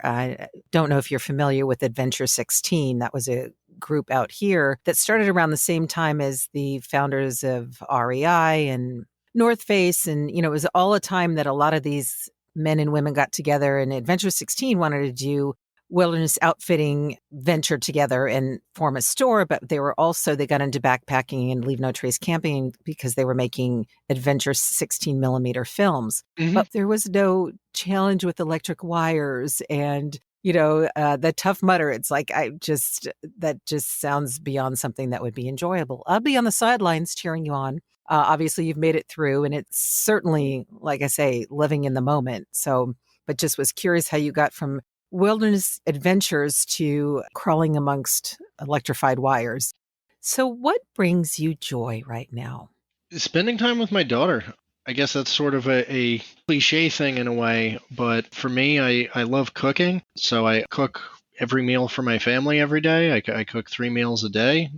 K: don't know if you're familiar with Adventure 16. That was a group out here that started around the same time as the founders of REI and North Face. And, it was all a time that a lot of these men and women got together, and Adventure 16 wanted to do wilderness outfitting venture together and form a store, but they got into backpacking and leave no trace camping because they were making Adventure 16 millimeter films.
A: Mm-hmm.
K: But there was no challenge with electric wires and, the Tough Mudder. It's like, that just sounds beyond something that would be enjoyable. I'll be on the sidelines cheering you on. Obviously you've made it through, and it's certainly, like I say, living in the moment. So, but just was curious how you got from wilderness adventures to crawling amongst electrified wires. So what brings you joy right now?
A: Spending time with my daughter. I guess that's sort of a cliche thing in a way, but for me, I love cooking. So I cook every meal for my family every day. I cook 3 meals a day,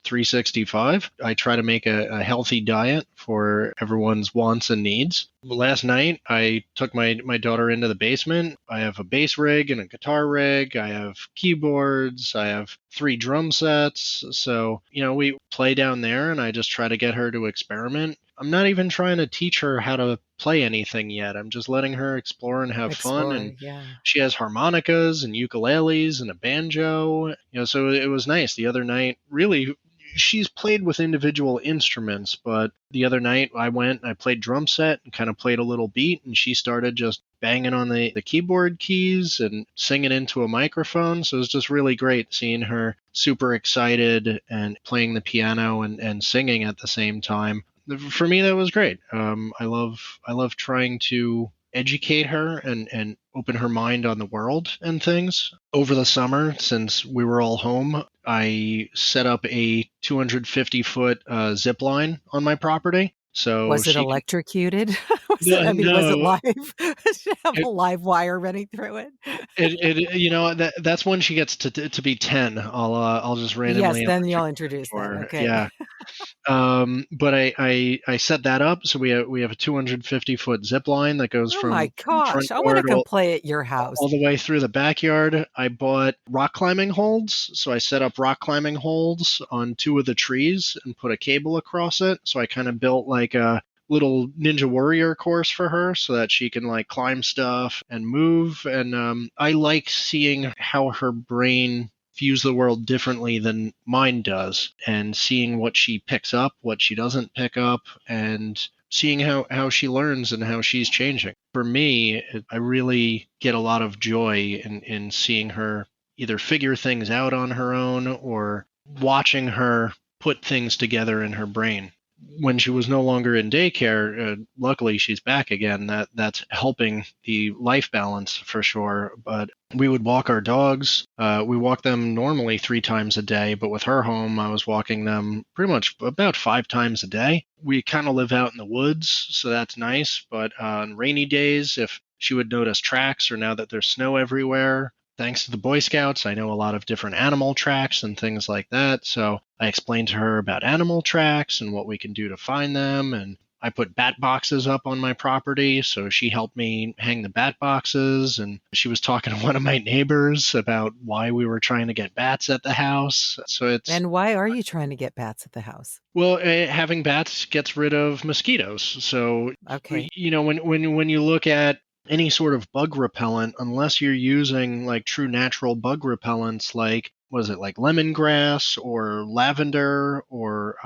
A: 365. I try to make a healthy diet for everyone's wants and needs. Last night, I took my daughter into the basement. I have a bass rig and a guitar rig. I have keyboards. I have 3 drum sets. So, we play down there, and I just try to get her to experiment. I'm not even trying to teach her how to play anything yet. I'm just letting her explore and have fun. And she has harmonicas and ukuleles and a banjo. So it was nice. The other night, really, she's played with individual instruments, but the other night I went and I played drum set and kind of played a little beat, and she started just banging on the keyboard keys and singing into a microphone. So it was just really great seeing her super excited and playing the piano and singing at the same time. For me, that was great. I love trying to educate her and open her mind on the world and things. Over the summer, since we were all home, I set up a 250-foot zip line on my property. So
K: was it electrocuted? Was it live? Did it have a live wire running through it?
A: That's when she gets to be 10. I'll just randomly.
K: Yes, then you'll introduce that. Okay.
A: Yeah. But I set that up. So we have a 250-foot zip line that goes from.
K: Oh my gosh! I want to come play at your house.
A: All the way through the backyard. I bought rock climbing holds. So I set up rock climbing holds on 2 of the trees and put a cable across it. So I kind of built like a little Ninja Warrior course for her so that she can like climb stuff and move. And I like seeing how her brain views the world differently than mine does, and seeing what she picks up, what she doesn't pick up, and seeing how she learns and how she's changing. For me, I really get a lot of joy in seeing her either figure things out on her own or watching her put things together in her brain. when she was no longer in daycare, luckily she's back again. That's helping the life balance for sure. But we would walk our dogs. We walk them normally 3 times a day, but with her home, I was walking them pretty much about 5 times a day. We kind of live out in the woods, so that's nice. But on rainy days, if she would notice tracks, or now that there's snow everywhere, thanks to the Boy Scouts, I know a lot of different animal tracks and things like that. So I explained to her about animal tracks and what we can do to find them. And I put bat boxes up on my property, so she helped me hang the bat boxes. And she was talking to one of my neighbors about why we were trying to get bats at the house.
K: And why are you trying to get bats at the house?
A: Well, having bats gets rid of mosquitoes. So,
K: okay,
A: when you look at any sort of bug repellent, unless you're using like true natural bug repellents, like like lemongrass or lavender or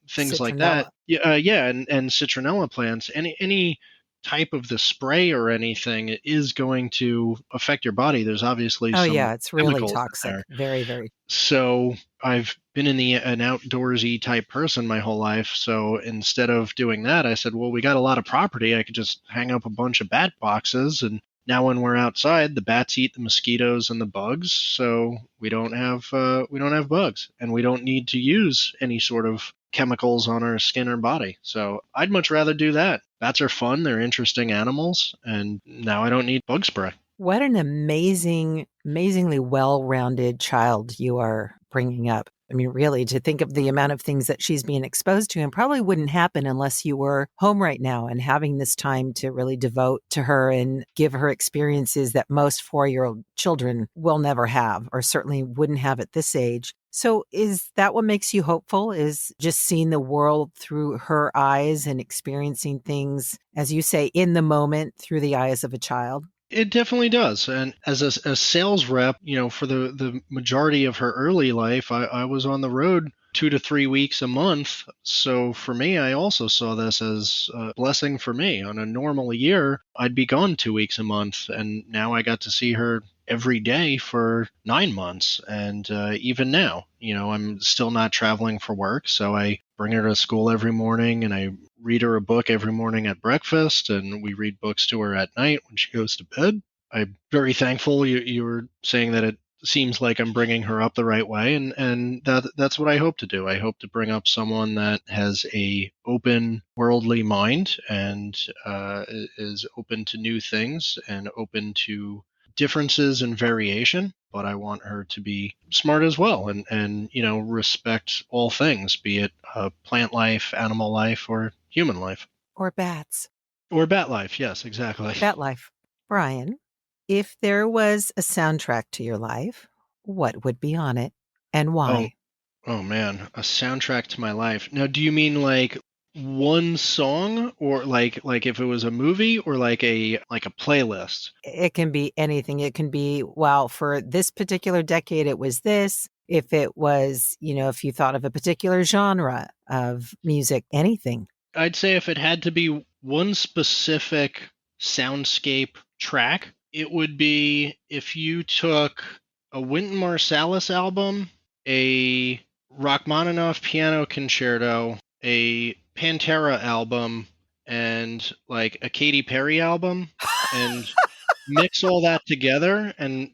A: things like that. And citronella plants. Any type of the spray or anything is going to affect your body. There's obviously
K: it's really
A: chemicals
K: toxic.
A: there.
K: Very, very.
A: So I've been an outdoorsy type person my whole life. So instead of doing that, I said, well, we got a lot of property. I could just hang up a bunch of bat boxes, and now when we're outside, the bats eat the mosquitoes and the bugs, so we don't have bugs, and we don't need to use any sort of chemicals on our skin or body. So I'd much rather do that. Bats are fun. They're interesting animals, and now I don't need bug spray.
K: What an amazingly well-rounded child you are bringing up. I mean, really, to think of the amount of things that she's being exposed to, and probably wouldn't happen unless you were home right now and having this time to really devote to her and give her experiences that most 4-year-old children will never have, or certainly wouldn't have at this age. So is that what makes you hopeful, is just seeing the world through her eyes and experiencing things, as you say, in the moment through the eyes of a child?
A: It definitely does. And as a sales rep, for the majority of her early life, I was on the road 2 to 3 weeks a month. So for me, I also saw this as a blessing for me. On a normal year, I'd be gone 2 weeks a month. And now I got to see her every day for 9 months. And even now, I'm still not traveling for work. So I bring her to school every morning, and I read her a book every morning at breakfast, and we read books to her at night when she goes to bed. I'm very thankful you were saying that it seems like I'm bringing her up the right way, and that's what I hope to do. I hope to bring up someone that has a open worldly mind and is open to new things and open to differences and variation, but I want her to be smart as well and respect all things, be it plant life, animal life, or human life.
K: Or bats.
A: Or bat life, yes, exactly.
K: Bat life. Brian, if there was a soundtrack to your life, what would be on it and why?
A: Oh man, a soundtrack to my life. Now, do you mean like one song, or like if it was a movie, or like a playlist?
K: It can be anything. It can be, well, for this particular decade, it was this. If it was, if you thought of a particular genre of music, anything.
A: I'd say if it had to be one specific soundscape track, it would be if you took a Wynton Marsalis album, a Rachmaninoff piano concerto, a Pantera album, and like a Katy Perry album, and mix all that together and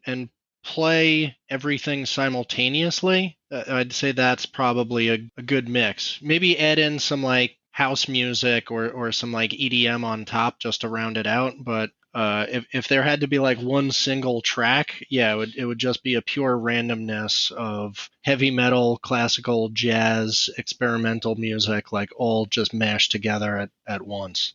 A: play everything simultaneously. I'd say that's probably a good mix. Maybe add in some like house music or some like EDM on top just to round it out. But if there had to be like one single track, yeah, it would just be a pure randomness of heavy metal, classical, jazz, experimental music, like all just mashed together at once.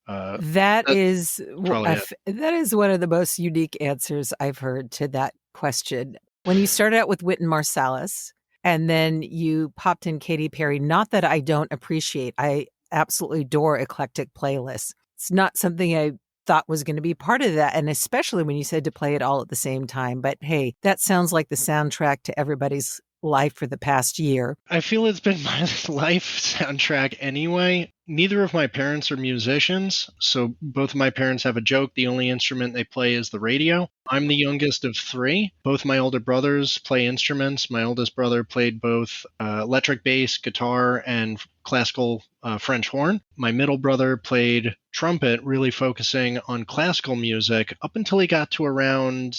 K: That is one of the most unique answers I've heard to that question. When you started out with Wynton Marsalis and then you popped in Katy Perry, not that I don't appreciate, I absolutely adore eclectic playlists. It's not something I thought was going to be part of that, and especially when you said to play it all at the same time. But hey, that sounds like the soundtrack to everybody's life for the past year.
A: I feel it's been my life soundtrack anyway. Neither of my parents are musicians, so both of my parents have a joke. The only instrument they play is the radio. I'm the youngest of three. Both my older brothers play instruments. My oldest brother played both electric bass, guitar, and classical French horn. My middle brother played trumpet, really focusing on classical music up until he got to around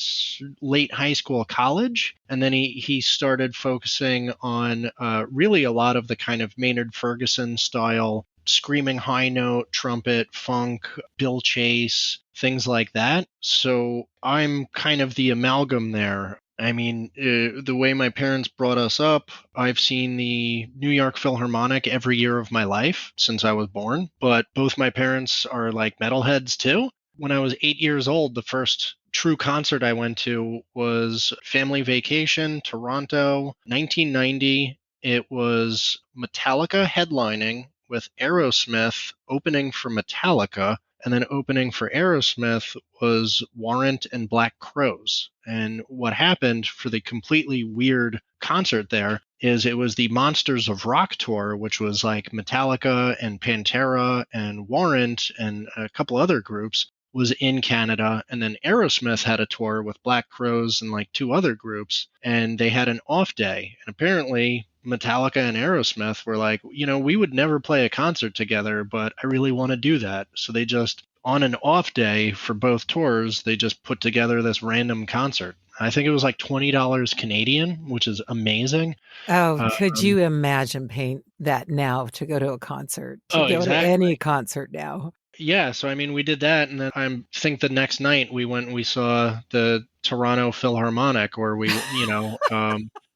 A: late high school, college. And then he started focusing on really a lot of the kind of Maynard Ferguson style screaming high note, trumpet, funk, Bill Chase, things like that. So I'm kind of the amalgam there. I mean, the way my parents brought us up, I've seen the New York Philharmonic every year of my life since I was born, but both my parents are like metalheads too. When I was 8 years old, the first true concert I went to was Family Vacation, Toronto, 1990. It was Metallica headlining with Aerosmith opening for Metallica, and then opening for Aerosmith was Warrant and Black Crowes. And what happened for the completely weird concert there is it was the Monsters of Rock tour, which was like Metallica and Pantera and Warrant and a couple other groups, was in Canada. And then Aerosmith had a tour with Black Crowes and like two other groups, and they had an off day. And apparently Metallica and Aerosmith were like, we would never play a concert together, but I really want to do that. So they just, on an off day for both tours, they just put together this random concert. I think it was like $20 Canadian, which is amazing.
K: Oh, could you imagine paying that now to go to a concert, to go
A: exactly.
K: to any concert now?
A: Yeah, so I mean, we did that, and then I think the next night we went and we saw the Toronto Philharmonic, or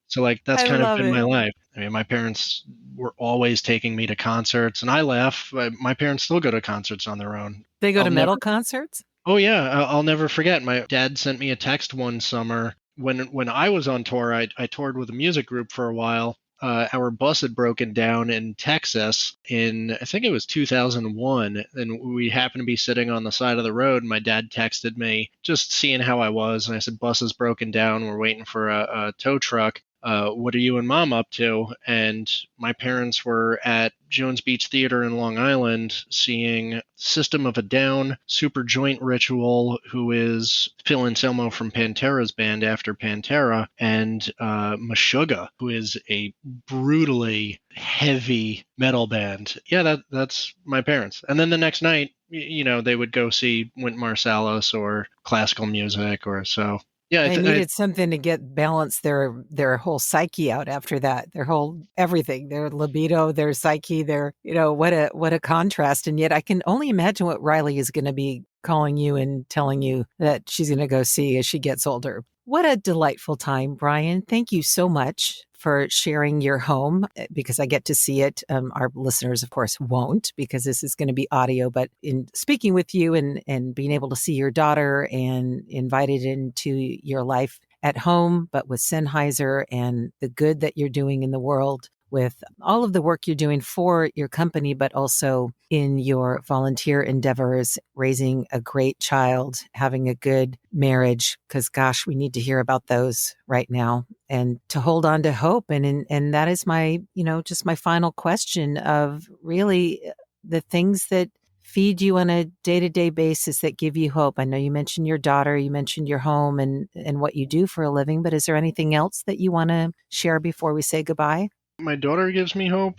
A: so like that's kind of been my life. I mean, my parents were always taking me to concerts, and I laugh. My parents still go to concerts on their own.
K: They go to metal concerts?
A: Oh yeah, I'll never forget. My dad sent me a text one summer when I was on tour. I toured with a music group for a while. Our bus had broken down in Texas in, I think it was 2001, and we happened to be sitting on the side of the road. My dad texted me just seeing how I was, and I said, bus is broken down. We're waiting for a tow truck. What are you and mom up to? And my parents were at Jones Beach Theater in Long Island seeing System of a Down, Super Joint Ritual, who is Phil Anselmo from Pantera's band after Pantera, and Meshuggah, who is a brutally heavy metal band. Yeah, that's my parents. And then the next night, they would go see Wynton Marsalis or classical music or so. Yeah,
K: they needed something to balance their whole psyche out after that. Their whole everything, their libido, their psyche, what a contrast. And yet I can only imagine what Riley is going to be calling you and telling you that she's going to go see as she gets older. What a delightful time, Brian. Thank you so much for sharing your home, because I get to see it. Our listeners, of course, won't, because this is going to be audio. But in speaking with you and being able to see your daughter and invited into your life at home, but with Sennheiser and the good that you're doing in the world, with all of the work you're doing for your company, but also in your volunteer endeavors, raising a great child, having a good marriage, because gosh, we need to hear about those right now, and to hold on to hope. And that is my, just my final question of really the things that feed you on a day-to-day basis that give you hope. I know you mentioned your daughter, you mentioned your home and what you do for a living, but is there anything else that you want to share before we say goodbye?
A: My daughter gives me hope.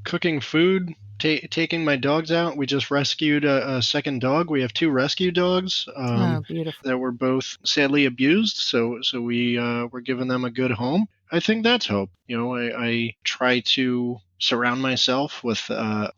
A: Cooking food, taking my dogs out. We just rescued a second dog. We have two rescue dogs
K: beautiful.
A: that were both sadly abused. So we were giving them a good home. I think that's hope. I try to surround myself with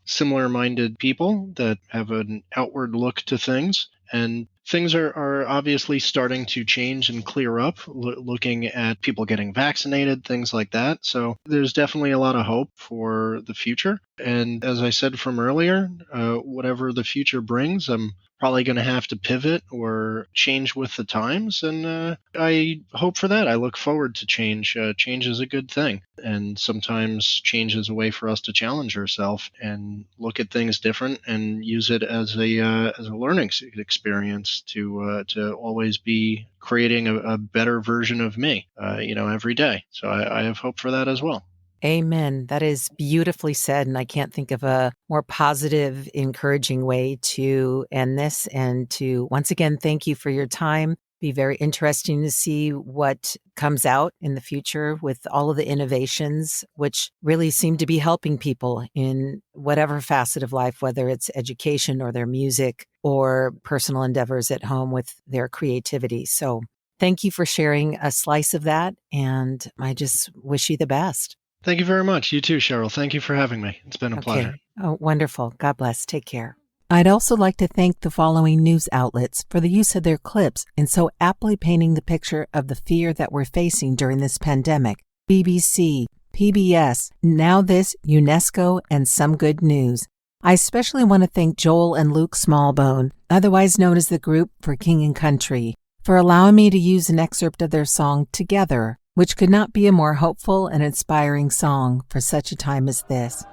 A: similar-minded people that have an outward look to things. And things are obviously starting to change and clear up, looking at people getting vaccinated, things like that. So there's definitely a lot of hope for the future. And as I said from earlier, whatever the future brings, I'm probably going to have to pivot or change with the times. And I hope for that. I look forward to change. Change is a good thing. And sometimes change is a way for us to challenge ourselves and look at things different and use it as a learning experience to always be creating a better version of me, every day. So I have hope for that as well.
K: Amen. That is beautifully said. And I can't think of a more positive, encouraging way to end this. And to once again, thank you for your time. Be very interesting to see what comes out in the future with all of the innovations, which really seem to be helping people in whatever facet of life, whether it's education or their music or personal endeavors at home with their creativity. So thank you for sharing a slice of that. And I just wish you the best.
A: Thank you very much. You too, Cheryl. Thank you for having me. It's been a pleasure.
K: Oh, wonderful. God bless. Take care. I'd also like to thank the following news outlets for the use of their clips in so aptly painting the picture of the fear that we're facing during this pandemic. BBC, PBS, Now This, UNESCO, and Some Good News. I especially want to thank Joel and Luke Smallbone, otherwise known as the group for King and Country, for allowing me to use an excerpt of their song Together, which could not be a more hopeful and inspiring song for such a time as this.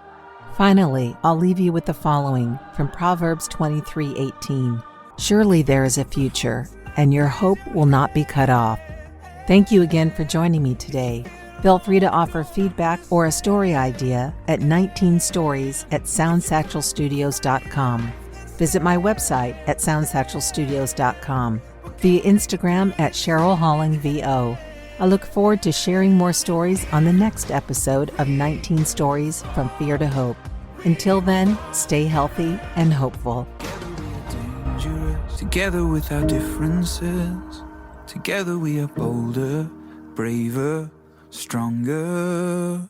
K: Finally, I'll leave you with the following from Proverbs 23:18. Surely there is a future, and your hope will not be cut off. Thank you again for joining me today. Feel free to offer feedback or a story idea at 19stories@soundsatchelstudios.com. Visit my website at soundsatchelstudios.com, via Instagram at Cheryl Halling VO. I look forward to sharing more stories on the next episode of 19 Stories from Fear to Hope. Until then, stay healthy and hopeful.
J: Together with our differences, together we are bolder, braver, stronger.